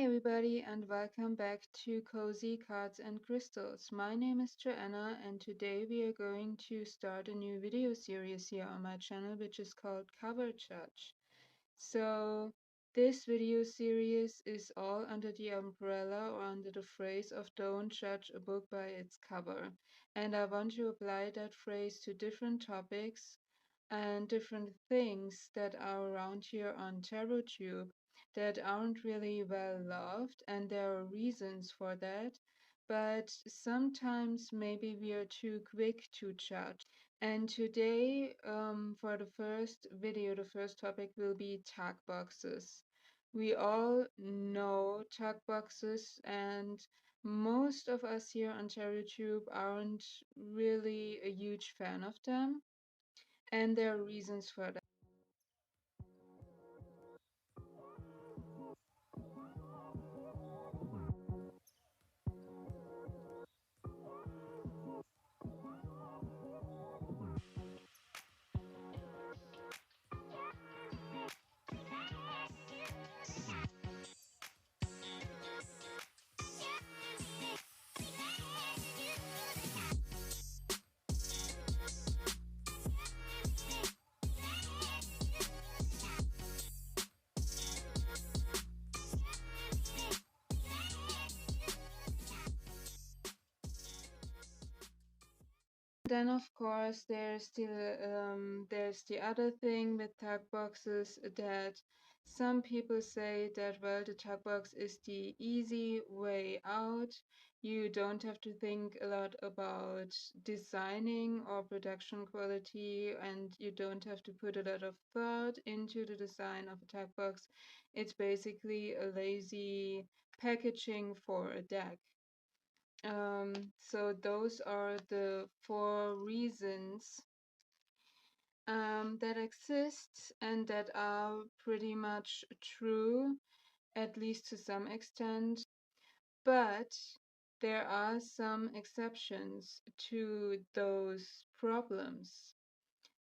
everybody, and welcome back to Cozy Cards and Crystals. My name is Joanna, and today we are going to start a new video series here on my channel, which is called Cover Judge. So, this video series is all under the umbrella or under the phrase of don't judge a book by its cover. And I want to apply that phrase to different topics and different things that are around here on TarotTube that aren't really well loved, and there are reasons for that. But sometimes maybe we are too quick to judge. And today, for the first video, the first topic will be tag boxes. We all know tag boxes, and most of us here on TarotTube aren't really a huge fan of them, and there are reasons for that. Then, of course, there's the other thing with tag boxes that some people say that, well, the tag box is the easy way out. You don't have to think a lot about designing or production quality, and you don't have to put a lot of thought into the design of a tag box. It's basically a lazy packaging for a deck. So those are the four reasons that exist and that are pretty much true, at least to some extent. But there are some exceptions to those problems.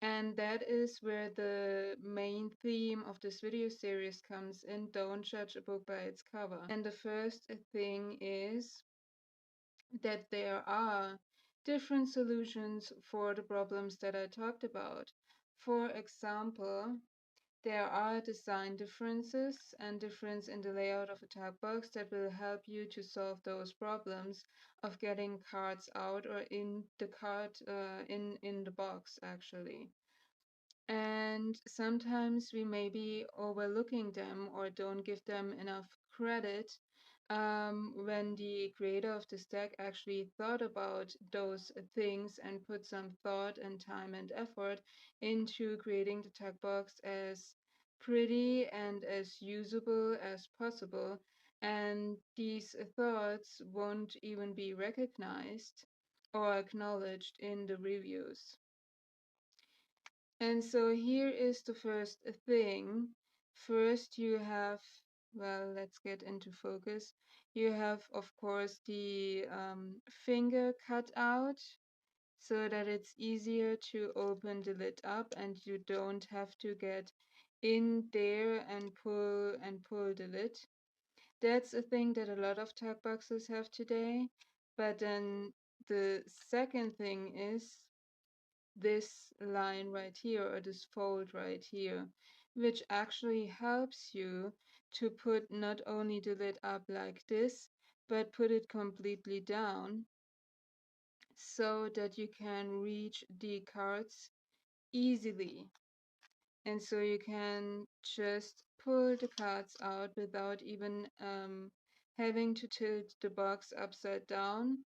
And that is where the main theme of this video series comes in. Don't judge a book by its cover. And the first thing is that there are different solutions for the problems that I talked about. For example, there are design differences and difference in the layout of a tag box that will help you to solve those problems of getting cards out or in the card in the box actually. And sometimes we may be overlooking them or don't give them enough credit when the creator of this deck actually thought about those things and put some thought and time and effort into creating the tag box as pretty and as usable as possible. And these thoughts won't even be recognized or acknowledged in the reviews. And so here is the first thing. First, you have, well, let's get into focus. You have, of course, the finger cut out so that it's easier to open the lid up and you don't have to get in there and pull the lid. That's a thing that a lot of tag boxes have today. But then the second thing is this line right here or this fold right here, which actually helps you to put not only the lid up like this, but put it completely down so that you can reach the cards easily. And so you can just pull the cards out without even having to tilt the box upside down,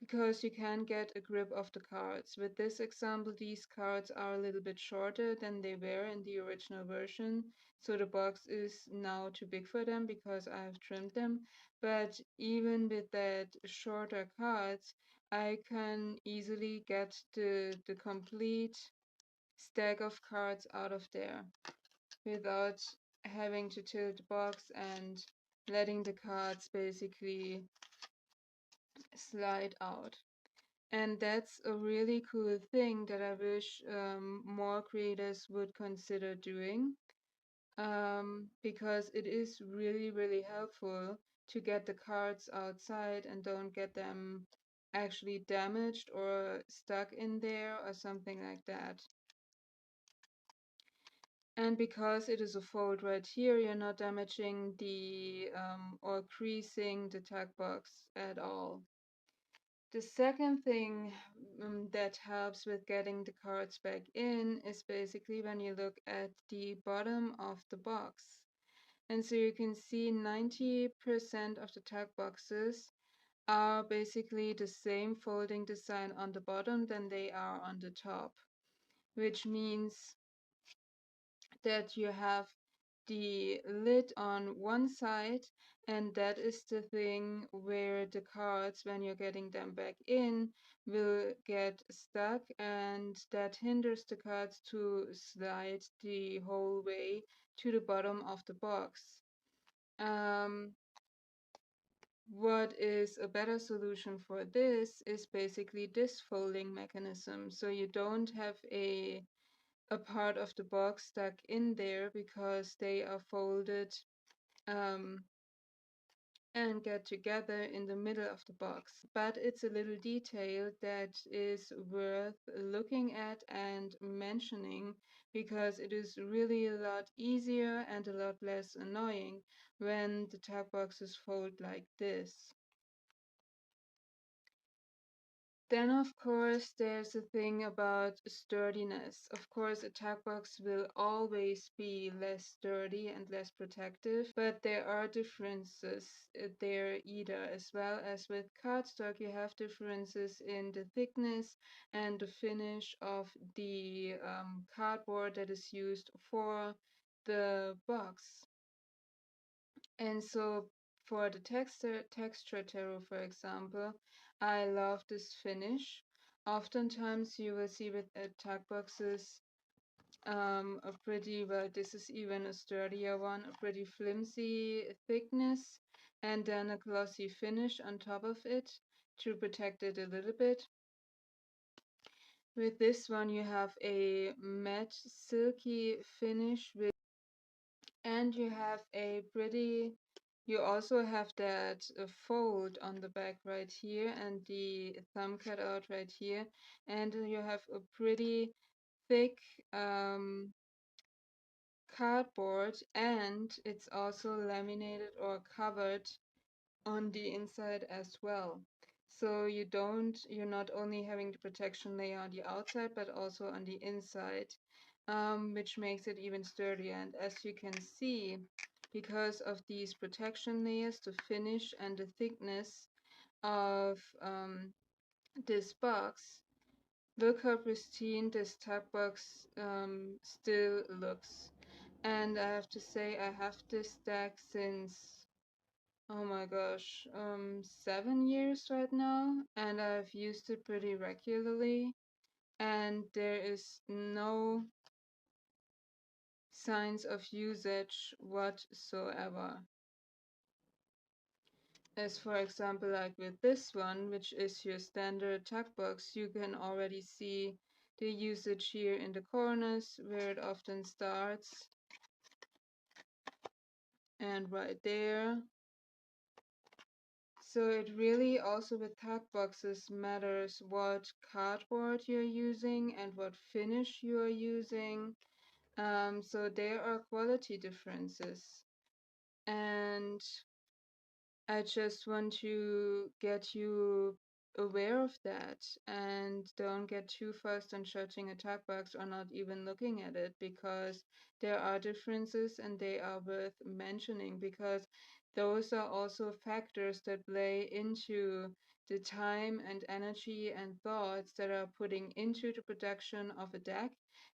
because you can get a grip of the cards. With this example, these cards are a little bit shorter than they were in the original version, so the box is now too big for them because I have trimmed them. But even with that shorter cards, I can easily get the complete stack of cards out of there without having to tilt the box and letting the cards basically slide out. And that's a really cool thing that I wish more creators would consider doing. because it is really, really helpful to get the cards outside and don't get them actually damaged or stuck in there or something like that. And because it is a fold right here, you're not damaging the or creasing the tag box at all. The second thing that helps with getting the cards back in is basically when you look at the bottom of the box. And so you can see 90% of the tag boxes are basically the same folding design on the bottom than they are on the top, which means that you have the lid on one side, and that is the thing where the cards, when you're getting them back in, will get stuck, and that hinders the cards to slide the whole way to the bottom of the box. What is a better solution for this is basically this folding mechanism. So you don't have a part of the box stuck in there because they are folded um, and get together in the middle of the box. But it's a little detail that is worth looking at and mentioning because it is really a lot easier and a lot less annoying when the tag boxes fold like this. Then, of course, there's a thing about sturdiness. Of course, a tag box will always be less sturdy and less protective, but there are differences there either. As well as with cardstock, you have differences in the thickness and the finish of the cardboard that is used for the box. And so for the texture tarot, for example, I love this finish. Oftentimes you will see with tag boxes a pretty, well, this is even a sturdier one, a pretty flimsy thickness, and then a glossy finish on top of it to protect it a little bit. With this one you have a matte silky finish with, and you have a pretty, you also have that fold on the back right here and the thumb cutout right here, and you have a pretty thick cardboard, and it's also laminated or covered on the inside as well. So you're not only having the protection layer on the outside, but also on the inside, which makes it even sturdier. And as you can see, because of these protection layers, the finish and the thickness of this box, look how pristine this tag box still looks. And I have to say, I have this deck since, oh my gosh, 7 years right now, and I've used it pretty regularly, and there is no signs of usage whatsoever. As for example, like with this one, which is your standard tag box, you can already see the usage here in the corners where it often starts, and right there. So it really also with tag boxes matters what cardboard you're using and what finish you're using. So there are quality differences. And I just want to get you aware of that and don't get too fast on judging a tag box or not even looking at it, because there are differences and they are worth mentioning, because those are also factors that play into the time and energy and thoughts that are putting into the production of a deck,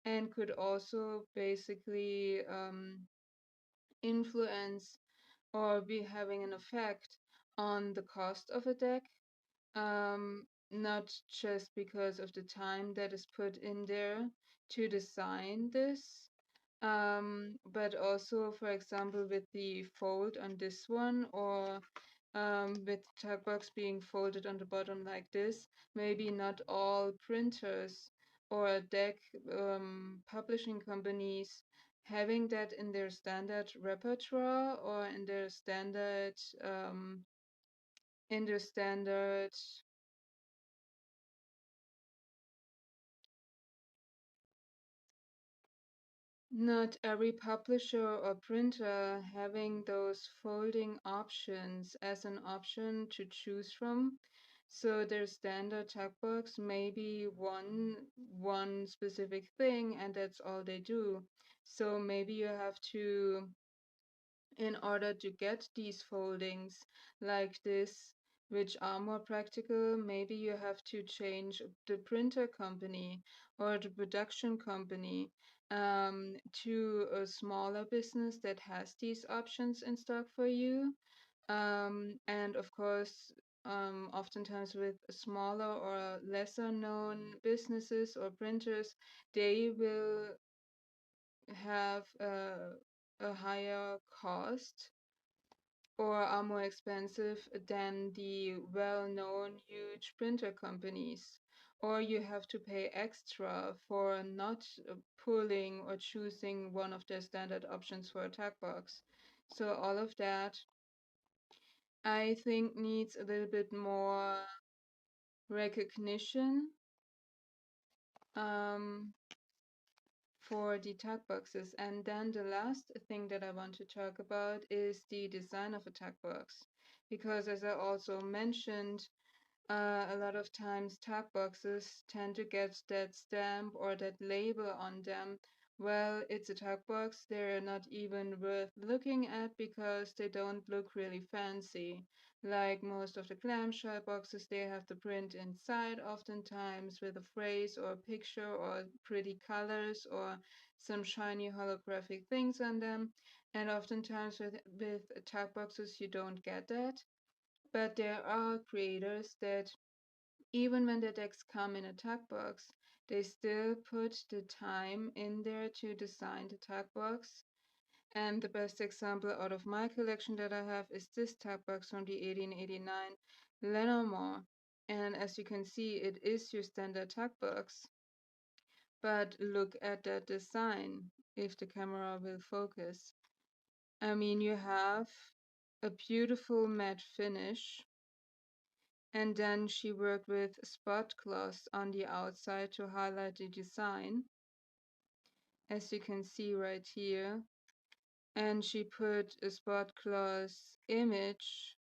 and could also basically influence or be having an effect on the cost of a deck, not just because of the time that is put in there to design this, but also, for example, with the fold on this one, or with tag box being folded on the bottom like this, maybe not all printers or deck publishing companies having that in their standard repertoire or um, in their standard not every publisher or printer having those folding options as an option to choose from. So their standard textbooks may be one specific thing and that's all they do. So maybe you have to, in order to get these foldings like this, which are more practical, maybe you have to change the printer company or the production company to a smaller business that has these options in stock for you. And of course, oftentimes with smaller or lesser known businesses or printers, they will have a higher cost or are more expensive than the well-known huge printer companies. Or you have to pay extra for not pulling or choosing one of their standard options for a tag box. So all of that, I think, needs a little bit more recognition um, for the tag boxes. And then the last thing that I want to talk about is the design of a tag box. Because as I also mentioned, a lot of times tag boxes tend to get that stamp or that label on them. Well, it's a tag box. They're not even worth looking at because they don't look really fancy. Like most of the clamshell boxes, they have the print inside, oftentimes with a phrase or a picture or pretty colors or some shiny holographic things on them. And oftentimes with tag boxes, you don't get that. But there are creators that even when the decks come in a tag box, they still put the time in there to design the tag box. And the best example out of my collection that I have is this tag box from the 1889 Lenormand. And as you can see, it is your standard tag box. But look at that design, if the camera will focus. I mean, you have a beautiful matte finish. And then she worked with spot cloths on the outside to highlight the design, as you can see right here. And she put a spot cloth image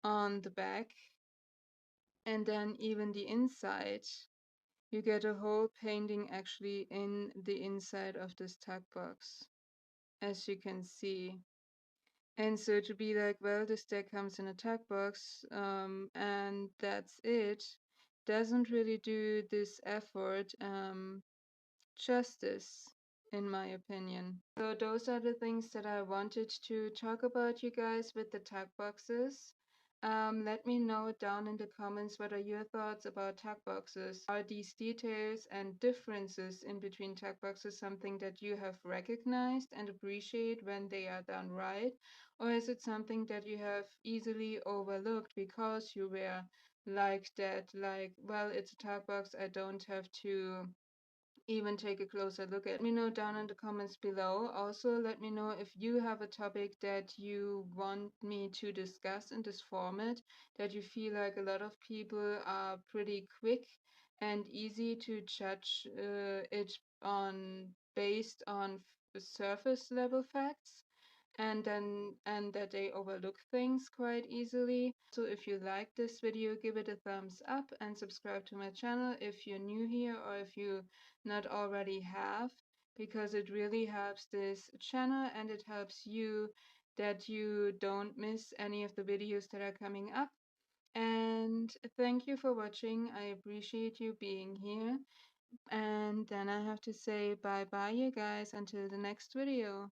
on the back. And then even the inside, you get a whole painting actually in the inside of this tag box, as you can see. And so to be like, well, this deck comes in a tag box, and that's it, doesn't really do this effort justice, in my opinion. So those are the things that I wanted to talk about, you guys, with the tag boxes. Let me know down in the comments what are your thoughts about tag boxes. Are these details and differences in between tag boxes something that you have recognized and appreciate when they are done right? Or is it something that you have easily overlooked because you were like that, like, well, it's a tag box, I don't have to even take a closer look at. Let me know down in the comments below. Also, let me know if you have a topic that you want me to discuss in this format, that you feel like a lot of people are pretty quick and easy to judge it on based on surface level facts and that they overlook things quite easily. So if you like this video, give it a thumbs up and subscribe to my channel if you're new here or if you not already have, because it really helps this channel and it helps you that you don't miss any of the videos that are coming up. And thank you for watching. I appreciate you being here. And then I have to say bye bye, you guys, until the next video.